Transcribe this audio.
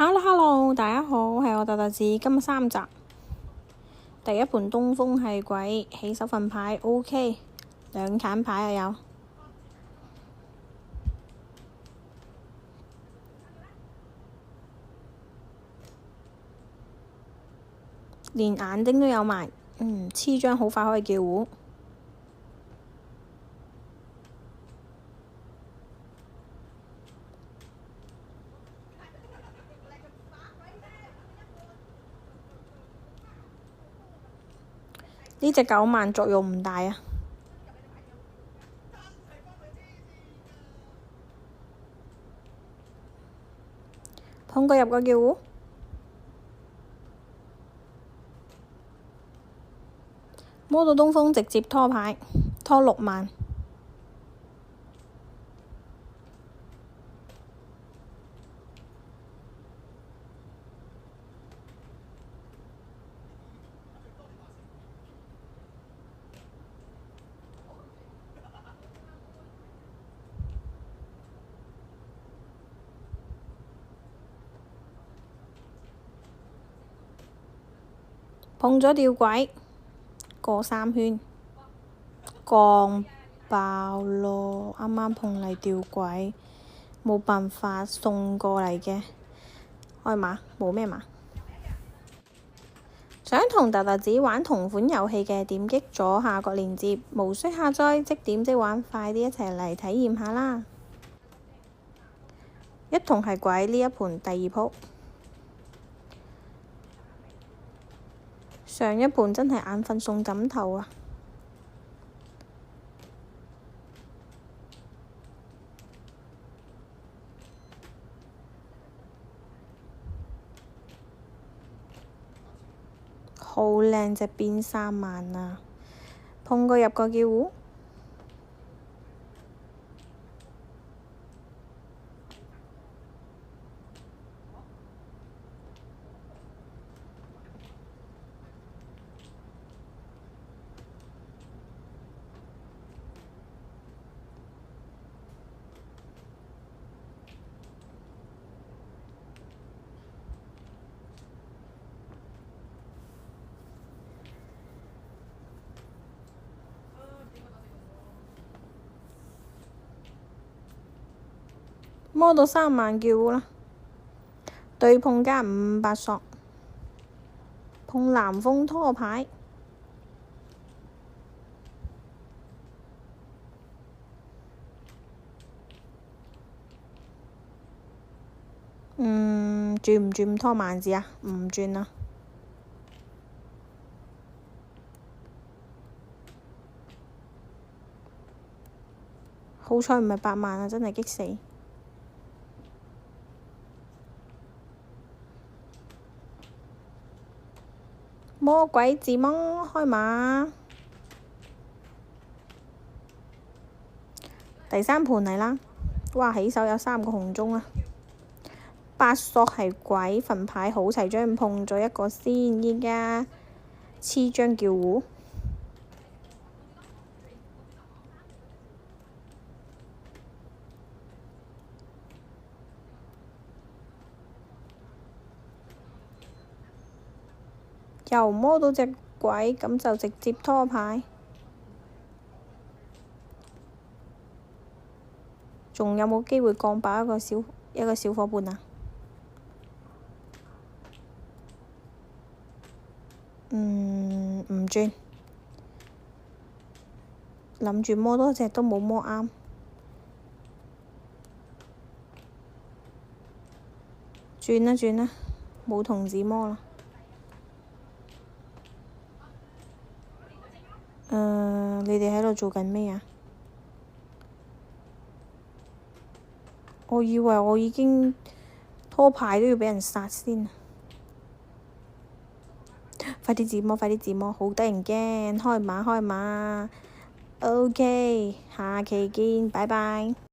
Hello，大家好，係我達達子，今日3集。第一盤東風係鬼，起手份牌 OK， 兩揀牌又有。連眼睛都有埋，黐張好快可以叫糊。呢隻9萬作用唔大啊。碰過入個叫糊，摸到東風直接拖牌，拖6萬。碰咗吊軌，過3圈，降爆咯！啱啱碰嚟吊軌，冇辦法送過嚟嘅。開碼，冇咩碼。想同達達子玩同款遊戲嘅，點擊左下角鏈接，無需下載，即點即玩，快啲一齊嚟體驗下啦！一同係鬼呢一盤第2鋪。上一盤真係眼瞓送枕頭啊！好靚隻邊3萬啊！碰過入個叫糊，摸到3萬叫糊啦，對碰加500索，碰南風拖牌，轉唔轉拖萬字啊？唔轉啦。好彩唔係8萬啊，真係激死！魔鬼自摸開碼，第3盤嚟啦！哇，起手有3個紅中啊！8索係鬼，份牌好齊張，碰咗一個先，依家黐張叫糊。又摸到隻鬼，咁就直接拖牌。仲有冇機會降爆一個小夥伴啊？唔轉，諗住摸多隻都冇摸啱。轉啦轉啦，冇童子摸啦。你哋喺度做緊咩啊？我以為我已經拖牌都要畀人殺先啊！快啲自摸，快啲自摸，好得人驚！開碼開碼，OK，下期見，拜拜。